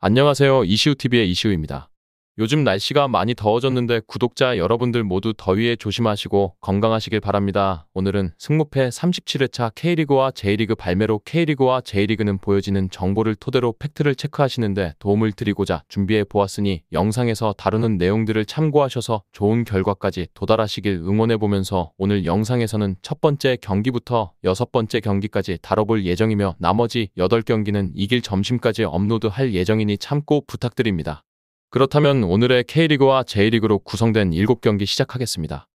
안녕하세요. 이시우TV의 이시우입니다. 요즘 날씨가 많이 더워졌는데 구독자 여러분들 모두 더위에 조심하시고 건강하시길 바랍니다. 오늘은 승무패 37회차 K리그와 J리그 발매로 K리그와 J리그는 보여지는 정보를 토대로 팩트를 체크하시는데 도움을 드리고자 준비해 보았으니 영상에서 다루는 내용들을 참고하셔서 좋은 결과까지 도달하시길 응원해보면서 오늘 영상에서는 첫 번째 경기부터 여섯 번째 경기까지 다뤄볼 예정이며 나머지 8경기는 이길 점심까지 업로드할 예정이니 참고 부탁드립니다. 그렇다면 오늘의 K리그와 J리그로 구성된 7경기 시작하겠습니다.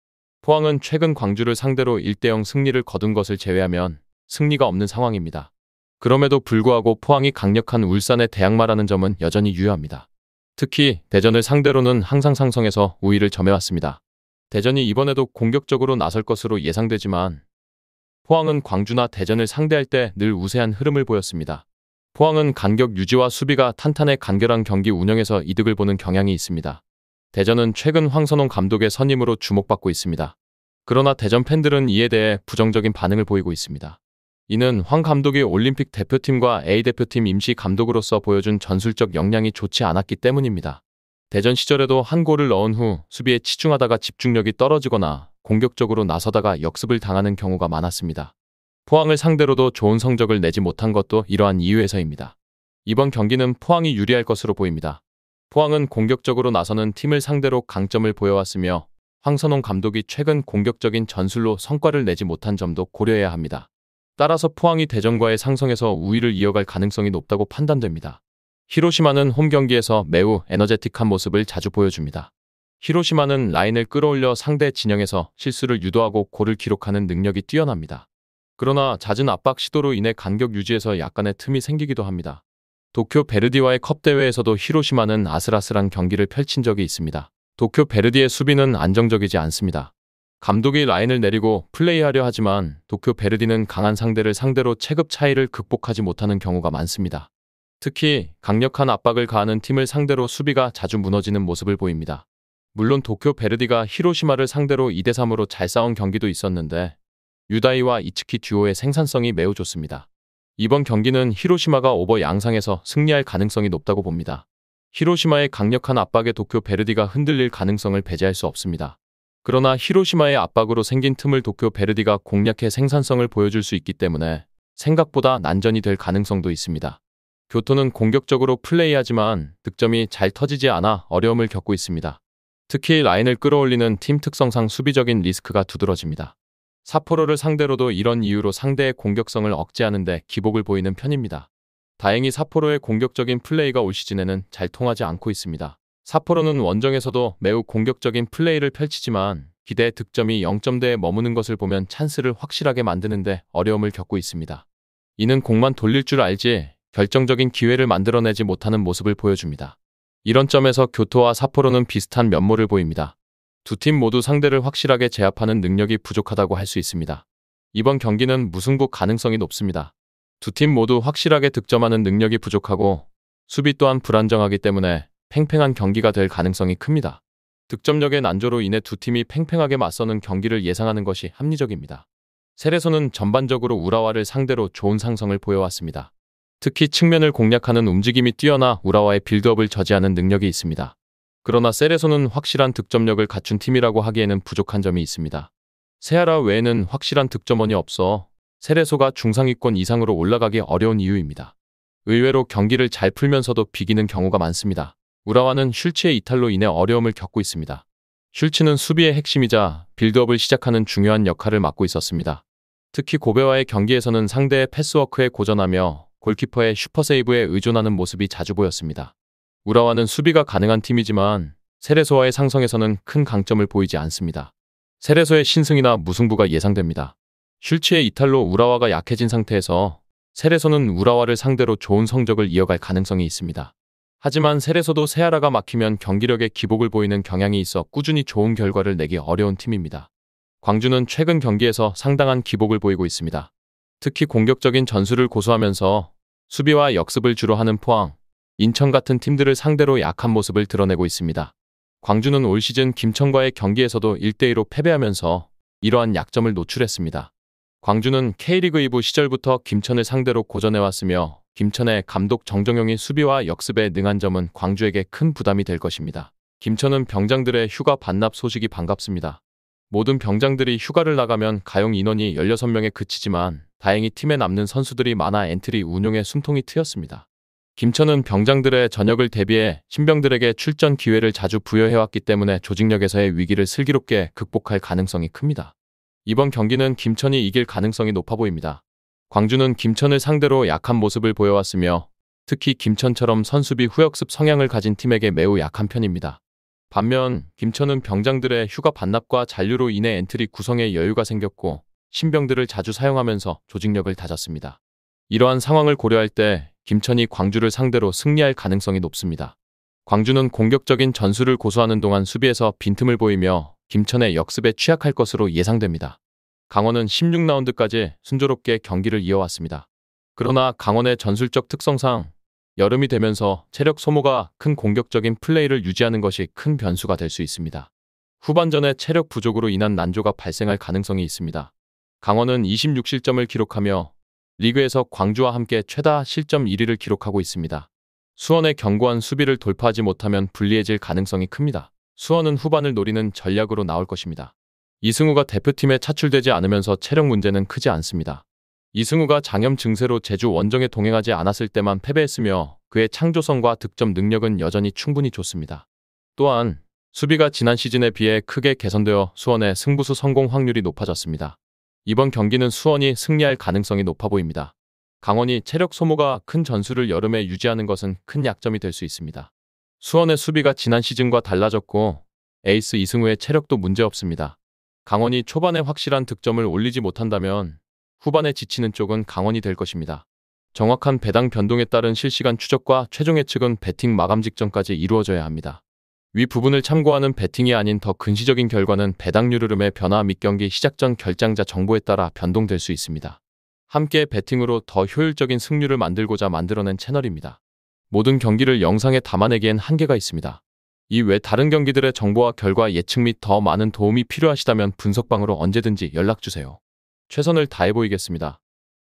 포항은 최근 광주를 상대로 1대0 승리를 거둔 것을 제외하면 승리가 없는 상황입니다. 그럼에도 불구하고 포항이 강력한 울산에 대항마라는 점은 여전히 유효합니다. 특히 대전을 상대로는 항상 상성에서 우위를 점해왔습니다. 대전이 이번에도 공격적으로 나설 것으로 예상되지만 포항은 광주나 대전을 상대할 때 늘 우세한 흐름을 보였습니다. 포항은 간격 유지와 수비가 탄탄해 간결한 경기 운영에서 이득을 보는 경향이 있습니다. 대전은 최근 황선홍 감독의 선임으로 주목받고 있습니다. 그러나 대전 팬들은 이에 대해 부정적인 반응을 보이고 있습니다. 이는 황 감독이 올림픽 대표팀과 A대표팀 임시 감독으로서 보여준 전술적 역량이 좋지 않았기 때문입니다. 대전 시절에도 한 골을 넣은 후 수비에 치중하다가 집중력이 떨어지거나 공격적으로 나서다가 역습을 당하는 경우가 많았습니다. 포항을 상대로도 좋은 성적을 내지 못한 것도 이러한 이유에서입니다. 이번 경기는 포항이 유리할 것으로 보입니다. 포항은 공격적으로 나서는 팀을 상대로 강점을 보여왔으며 황선홍 감독이 최근 공격적인 전술로 성과를 내지 못한 점도 고려해야 합니다. 따라서 포항이 대전과의 상성에서 우위를 이어갈 가능성이 높다고 판단됩니다. 히로시마는 홈 경기에서 매우 에너제틱한 모습을 자주 보여줍니다. 히로시마는 라인을 끌어올려 상대 진영에서 실수를 유도하고 골을 기록하는 능력이 뛰어납니다. 그러나 잦은 압박 시도로 인해 간격 유지에서 약간의 틈이 생기기도 합니다. 도쿄 베르디와의 컵 대회에서도 히로시마는 아슬아슬한 경기를 펼친 적이 있습니다. 도쿄 베르디의 수비는 안정적이지 않습니다. 감독이 라인을 내리고 플레이하려 하지만 도쿄 베르디는 강한 상대를 상대로 체급 차이를 극복하지 못하는 경우가 많습니다. 특히 강력한 압박을 가하는 팀을 상대로 수비가 자주 무너지는 모습을 보입니다. 물론 도쿄 베르디가 히로시마를 상대로 2대3으로 잘 싸운 경기도 있었는데 유다이와 이츠키 듀오의 생산성이 매우 좋습니다. 이번 경기는 히로시마가 오버 양상에서 승리할 가능성이 높다고 봅니다. 히로시마의 강력한 압박에 도쿄 베르디가 흔들릴 가능성을 배제할 수 없습니다. 그러나 히로시마의 압박으로 생긴 틈을 도쿄 베르디가 공략해 생산성을 보여줄 수 있기 때문에 생각보다 난전이 될 가능성도 있습니다. 교토는 공격적으로 플레이하지만 득점이 잘 터지지 않아 어려움을 겪고 있습니다. 특히 라인을 끌어올리는 팀 특성상 수비적인 리스크가 두드러집니다. 삿포로를 상대로도 이런 이유로 상대의 공격성을 억제하는 데 기복을 보이는 편입니다. 다행히 삿포로의 공격적인 플레이가 올 시즌에는 잘 통하지 않고 있습니다. 삿포로는 원정에서도 매우 공격적인 플레이를 펼치지만 기대 득점이 0점대에 머무는 것을 보면 찬스를 확실하게 만드는데 어려움을 겪고 있습니다. 이는 공만 돌릴 줄 알지 결정적인 기회를 만들어내지 못하는 모습을 보여줍니다. 이런 점에서 교토와 삿포로는 비슷한 면모를 보입니다. 두 팀 모두 상대를 확실하게 제압하는 능력이 부족하다고 할 수 있습니다. 이번 경기는 무승부 가능성이 높습니다. 두 팀 모두 확실하게 득점하는 능력이 부족하고 수비 또한 불안정하기 때문에 팽팽한 경기가 될 가능성이 큽니다. 득점력의 난조로 인해 두 팀이 팽팽하게 맞서는 경기를 예상하는 것이 합리적입니다. 세레소는 전반적으로 우라와를 상대로 좋은 상성을 보여왔습니다. 특히 측면을 공략하는 움직임이 뛰어나 우라와의 빌드업을 저지하는 능력이 있습니다. 그러나 세레소는 확실한 득점력을 갖춘 팀이라고 하기에는 부족한 점이 있습니다. 세하라 외에는 확실한 득점원이 없어 세레소가 중상위권 이상으로 올라가기 어려운 이유입니다. 의외로 경기를 잘 풀면서도 비기는 경우가 많습니다. 우라와는 슐츠의 이탈로 인해 어려움을 겪고 있습니다. 슐츠는 수비의 핵심이자 빌드업을 시작하는 중요한 역할을 맡고 있었습니다. 특히 고베와의 경기에서는 상대의 패스워크에 고전하며 골키퍼의 슈퍼세이브에 의존하는 모습이 자주 보였습니다. 우라와는 수비가 가능한 팀이지만 세레소와의 상성에서는 큰 강점을 보이지 않습니다. 세레소의 신승이나 무승부가 예상됩니다. 슐츠의 이탈로 우라와가 약해진 상태에서 세레소는 우라와를 상대로 좋은 성적을 이어갈 가능성이 있습니다. 하지만 세레소도 세하라가 막히면 경기력에 기복을 보이는 경향이 있어 꾸준히 좋은 결과를 내기 어려운 팀입니다. 광주는 최근 경기에서 상당한 기복을 보이고 있습니다. 특히 공격적인 전술을 고수하면서 수비와 역습을 주로 하는 포항, 인천 같은 팀들을 상대로 약한 모습을 드러내고 있습니다. 광주는 올 시즌 김천과의 경기에서도 1대2로 패배하면서 이러한 약점을 노출했습니다. 광주는 K리그 2부 시절부터 김천을 상대로 고전해왔으며 김천의 감독 정정용이 수비와 역습에 능한 점은 광주에게 큰 부담이 될 것입니다. 김천은 병장들의 휴가 반납 소식이 반갑습니다. 모든 병장들이 휴가를 나가면 가용 인원이 16명에 그치지만 다행히 팀에 남는 선수들이 많아 엔트리 운용에 숨통이 트였습니다. 김천은 병장들의 전역을 대비해 신병들에게 출전 기회를 자주 부여해왔기 때문에 조직력에서의 위기를 슬기롭게 극복할 가능성이 큽니다. 이번 경기는 김천이 이길 가능성이 높아 보입니다. 광주는 김천을 상대로 약한 모습을 보여왔으며 특히 김천처럼 선수비 후역습 성향을 가진 팀에게 매우 약한 편입니다. 반면 김천은 병장들의 휴가 반납과 잔류로 인해 엔트리 구성에 여유가 생겼고 신병들을 자주 사용하면서 조직력을 다졌습니다. 이러한 상황을 고려할 때 김천이 광주를 상대로 승리할 가능성이 높습니다. 광주는 공격적인 전술을 고수하는 동안 수비에서 빈틈을 보이며 김천의 역습에 취약할 것으로 예상됩니다. 강원은 16라운드까지 순조롭게 경기를 이어왔습니다. 그러나 강원의 전술적 특성상 여름이 되면서 체력 소모가 큰 공격적인 플레이를 유지하는 것이 큰 변수가 될 수 있습니다. 후반전에 체력 부족으로 인한 난조가 발생할 가능성이 있습니다. 강원은 26실점을 기록하며 리그에서 광주와 함께 최다 실점 1위를 기록하고 있습니다. 수원의 견고한 수비를 돌파하지 못하면 불리해질 가능성이 큽니다. 수원은 후반을 노리는 전략으로 나올 것입니다. 이승우가 대표팀에 차출되지 않으면서 체력 문제는 크지 않습니다. 이승우가 장염 증세로 제주 원정에 동행하지 않았을 때만 패배했으며 그의 창조성과 득점 능력은 여전히 충분히 좋습니다. 또한 수비가 지난 시즌에 비해 크게 개선되어 수원의 승부수 성공 확률이 높아졌습니다. 이번 경기는 수원이 승리할 가능성이 높아 보입니다. 강원이 체력 소모가 큰 전술을 여름에 유지하는 것은 큰 약점이 될 수 있습니다. 수원의 수비가 지난 시즌과 달라졌고 에이스 이승우의 체력도 문제없습니다. 강원이 초반에 확실한 득점을 올리지 못한다면 후반에 지치는 쪽은 강원이 될 것입니다. 정확한 배당 변동에 따른 실시간 추적과 최종 예측은 배팅 마감 직전까지 이루어져야 합니다. 위 부분을 참고하는 배팅이 아닌 더 근시적인 결과는 배당률 흐름의 변화 및 경기 시작 전 결장자 정보에 따라 변동될 수 있습니다. 함께 배팅으로 더 효율적인 승률을 만들고자 만들어낸 채널입니다. 모든 경기를 영상에 담아내기엔 한계가 있습니다. 이외 다른 경기들의 정보와 결과 예측 및 더 많은 도움이 필요하시다면 분석방으로 언제든지 연락주세요. 최선을 다해 보이겠습니다.